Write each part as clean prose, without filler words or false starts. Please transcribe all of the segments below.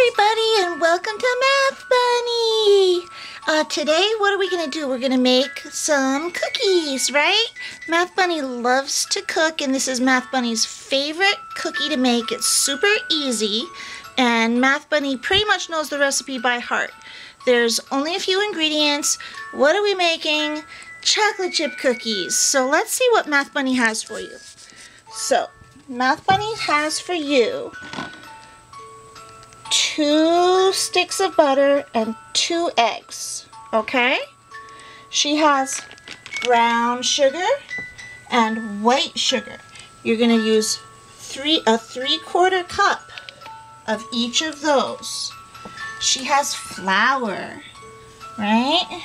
everybody, and welcome to Math Bunny. Today, what are we going to do? We're going to make some cookies, right? Math Bunny loves to cook, and this is Math Bunny's favorite cookie to make. It's super easy, and Math Bunny pretty much knows the recipe by heart. There's only a few ingredients. What are we making? Chocolate chip cookies. So let's see what Math Bunny has for you. So, Math Bunny has for you 2 sticks of butter and 2 eggs, okay? She has brown sugar and white sugar. You're going to use a 3/4 cup of each of those. She has flour, right?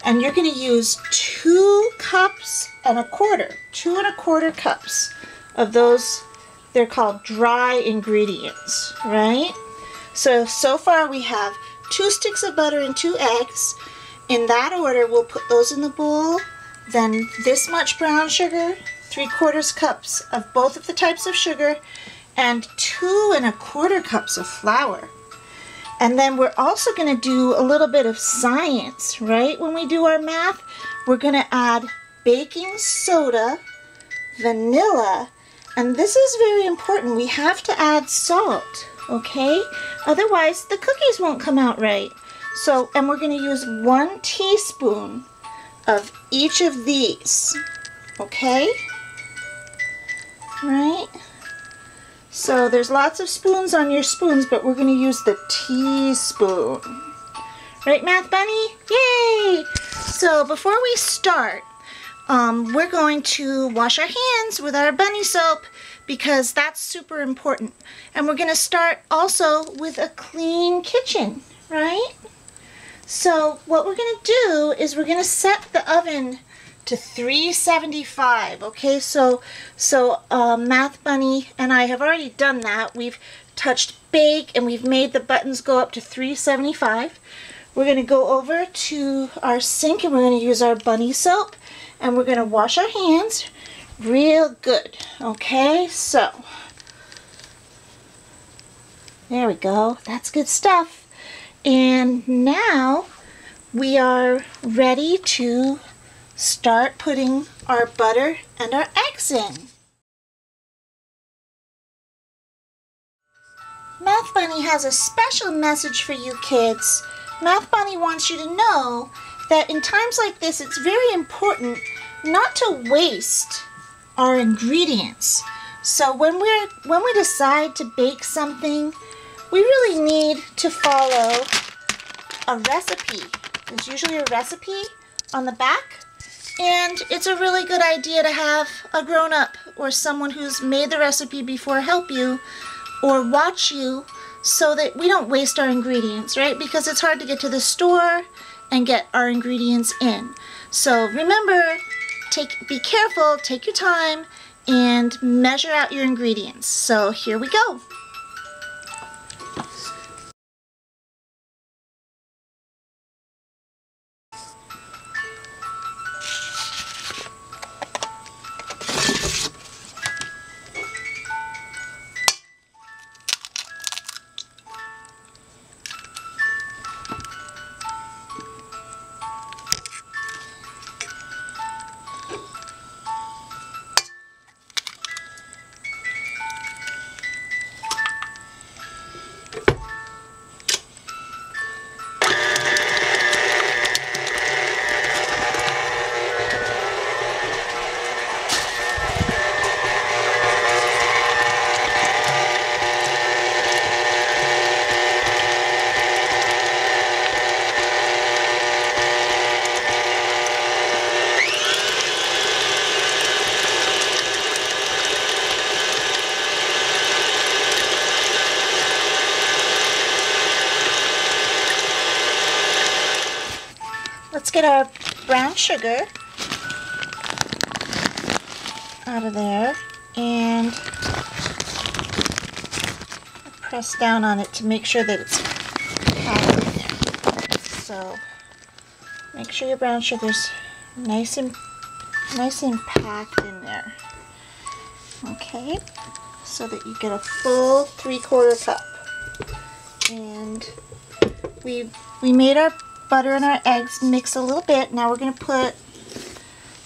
And you're going to use 2 cups and a quarter, 2 1/4 cups of those. They're called dry ingredients, right? So far we have 2 sticks of butter and 2 eggs. In that order, we'll put those in the bowl. Then this much brown sugar, 3/4 cups of both of the types of sugar, and 2 1/4 cups of flour. And then we're also going to do a little bit of science, right? When we do our math, we're going to add baking soda, vanilla, and this is very important. We have to add salt, okay? Otherwise, the cookies won't come out right. So, and we're going to use 1 teaspoon of each of these, okay? Right? So there's lots of spoons on your spoons, but we're going to use the teaspoon. Right, Math Bunny? Yay! So before we start, we're going to wash our hands with our bunny soap because that's super important. And we're going to start also with a clean kitchen, right? So what we're going to do is we're going to set the oven to 375, okay? So Math Bunny and I have already done that. We've touched bake and we've made the buttons go up to 375. We're going to go over to our sink and we're going to use our bunny soap and we're going to wash our hands real good, okay? So, there we go. That's good stuff. And now we are ready to start putting our butter and our eggs in. Math Bunny has a special message for you kids. Math Bunny wants you to know that in times like this, it's very important not to waste our ingredients. So when we decide to bake something, we really need to follow a recipe. There's usually a recipe on the back. And it's a really good idea to have a grown-up or someone who's made the recipe before help you or watch you so that we don't waste our ingredients, right? Because it's hard to get to the store and get our ingredients in. So remember, be careful, take your time, and measure out your ingredients. So here we go. Let's get our brown sugar out of there and press down on it to make sure that it's packed. So make sure your brown sugar's nice and packed in there. Okay, so that you get a full 3/4 cup. And we made our butter and our eggs mix a little bit. Now we're going to put,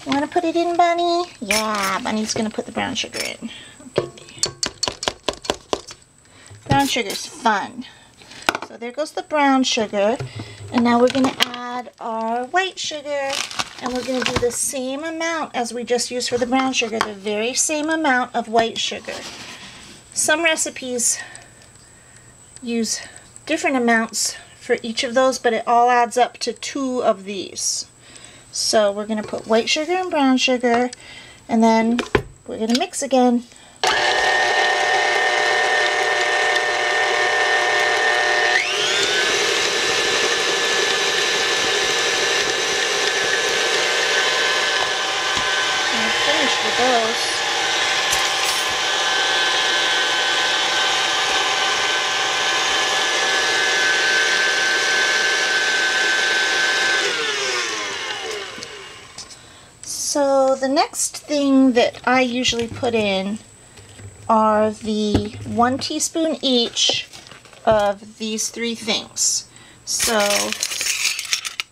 want to put it in, Bunny? Yeah, Bunny's going to put the brown sugar in. Okay. Brown sugar's fun. So there goes the brown sugar. And now we're going to add our white sugar. And we're going to do the same amount as we just used for the brown sugar, the very same amount of white sugar. Some recipes use different amounts for each of those, but it all adds up to 2 of these. So we're going to put white sugar and brown sugar, and then we're going to mix again. And finish with those. So the next thing that I usually put in are the 1 teaspoon each of these 3 things. So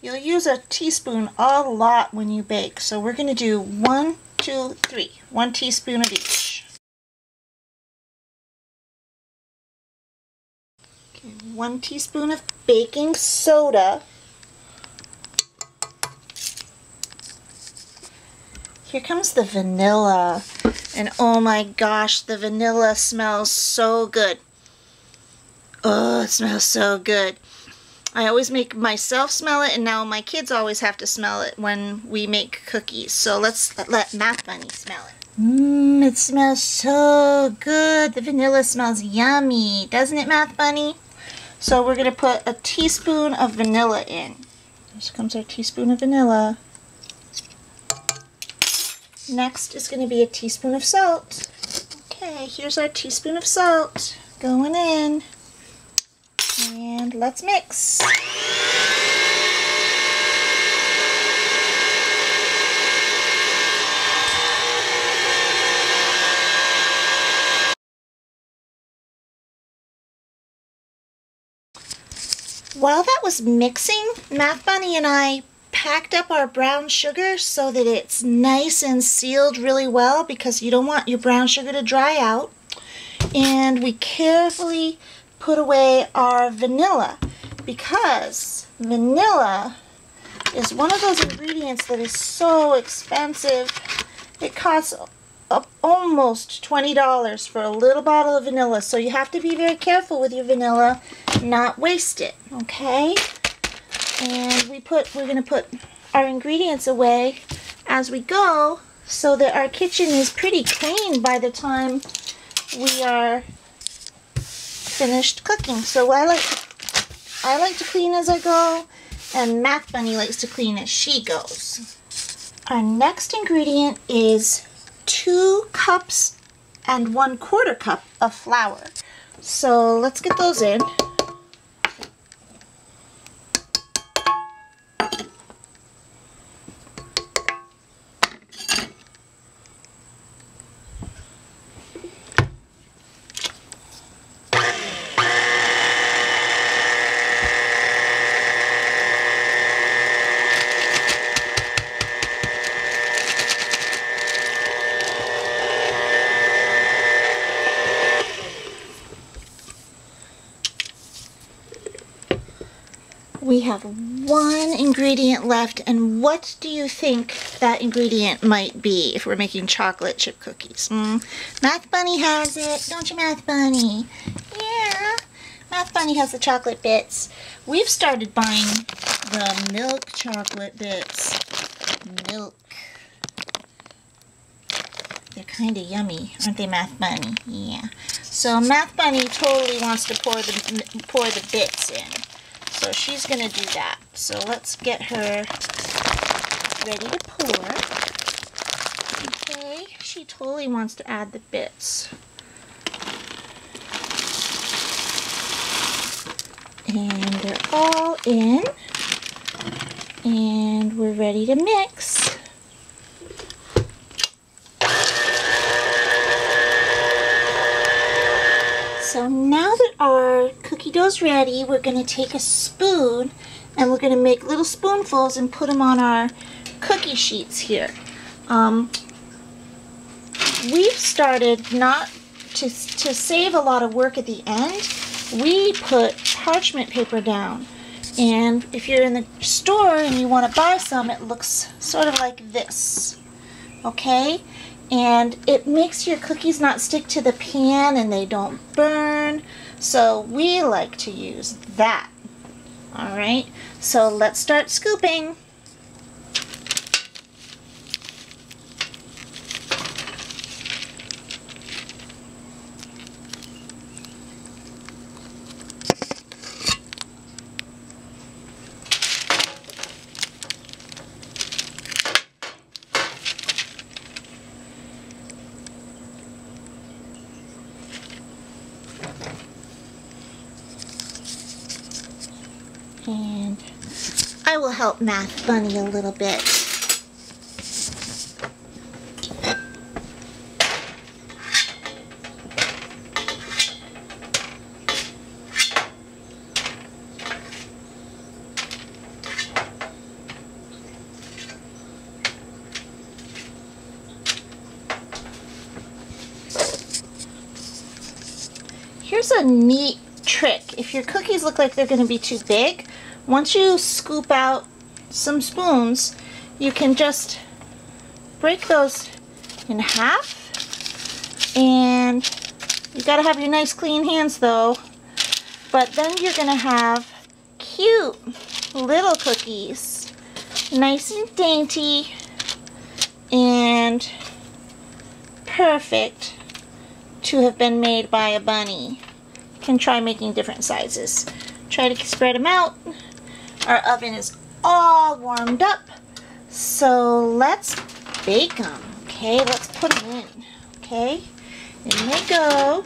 you'll use a teaspoon a lot when you bake. So we're going to do 1, 2, 3. 1 teaspoon of each. Okay, 1 teaspoon of baking soda. Here comes the vanilla, and oh my gosh, the vanilla smells so good. Oh, it smells so good. I always make myself smell it, and now my kids always have to smell it when we make cookies. So let's let Math Bunny smell it. It smells so good. The vanilla smells yummy, doesn't it, Math Bunny? So we're going to put a teaspoon of vanilla in. Here comes our teaspoon of vanilla. Next is going to be a teaspoon of salt. Okay, here's our teaspoon of salt going in. And let's mix. While that was mixing, Math Bunny and I packed up our brown sugar so that it's nice and sealed really well, because you don't want your brown sugar to dry out. And we carefully put away our vanilla, because vanilla is one of those ingredients that is so expensive. It costs almost $20 for a little bottle of vanilla, so you have to be very careful with your vanilla, not waste it, okay? And we're going to put our ingredients away as we go, so that our kitchen is pretty clean by the time we are finished cooking. So I like to clean as I go, and Math Bunny likes to clean as she goes. Our next ingredient is 2 cups and 1/4 cup of flour. So let's get those in. We have 1 ingredient left, and what do you think that ingredient might be if we're making chocolate chip cookies? Math Bunny has it, don't you, Math Bunny? Yeah, Math Bunny has the chocolate bits. We've started buying the milk chocolate bits. Milk. They're kind of yummy, aren't they, Math Bunny? Yeah. So Math Bunny totally wants to pour the bits in. So she's going to do that. So let's get her ready to pour. Okay, she totally wants to add the bits. And they're all in. And we're ready to mix. So now that our cookie cookie dough's ready, we're going to take a spoon and we're going to make little spoonfuls and put them on our cookie sheets here. We've started not to save a lot of work at the end. We put parchment paper down. And if you're in the store and you want to buy some, it looks sort of like this. Okay? And it makes your cookies not stick to the pan and they don't burn. So we like to use that. Alright, so let's start scooping. And I will help Math Bunny a little bit. Here's a neat trick. If your cookies look like they're going to be too big, once you scoop out some spoons, you can just break those in half. And you got to have your nice clean hands though. But then you're going to have cute little cookies. Nice and dainty and perfect to have been made by a bunny. You can try making different sizes. Try to spread them out. Our oven is all warmed up, so let's bake them. Okay, let's put them in. Okay, in they go.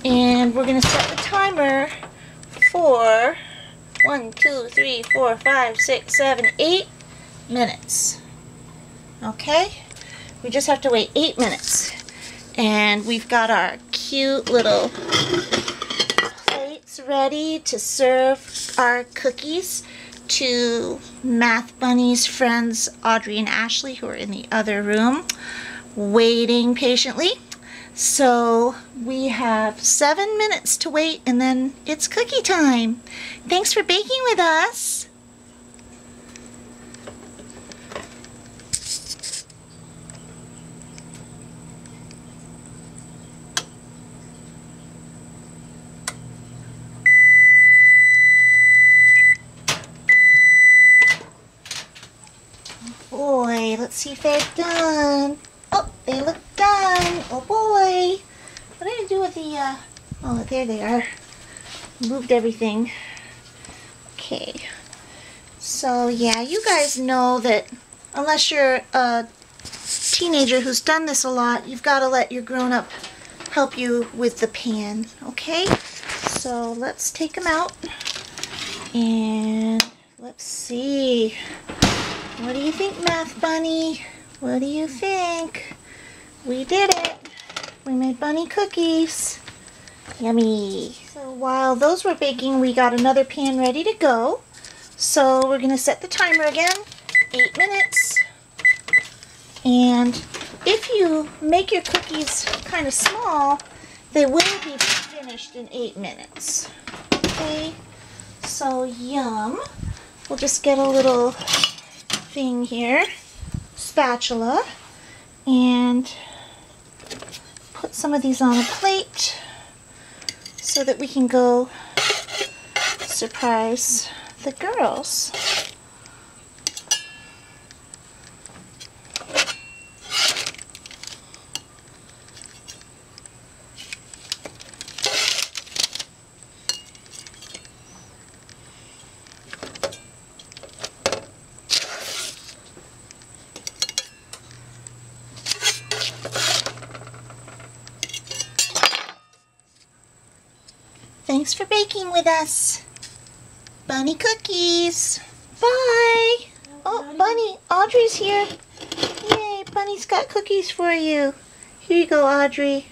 And we're going to set the timer for 1, 2, 3, 4, 5, 6, 7, 8 minutes. Okay, we just have to wait 8 minutes. And we've got our cute little plates ready to serve our cookies to Math Bunny's friends Audrey and Ashley, who are in the other room waiting patiently. So we have 7 minutes to wait and then it's cookie time. Thanks for baking with us. Boy, let's see if they're done. Oh, they look done. Oh boy. What did I do with the, oh, there they are. Moved everything. Okay. So, yeah, you guys know that unless you're a teenager who's done this a lot, you've got to let your grown-up help you with the pan, okay? So, let's take them out. And let's see. What do you think, Math Bunny? What do you think? We did it. We made bunny cookies. Yummy. So while those were baking, we got another pan ready to go. So we're going to set the timer again. 8 minutes. And if you make your cookies kind of small, they will be finished in 8 minutes. Okay. So yum. We'll just get a little thing here, spatula, and put some of these on a plate so that we can go surprise the girls. Thanks for baking with us. Bunny cookies. Bye. Oh, Bunny, Audrey's here. Yay, Bunny's got cookies for you. Here you go, Audrey.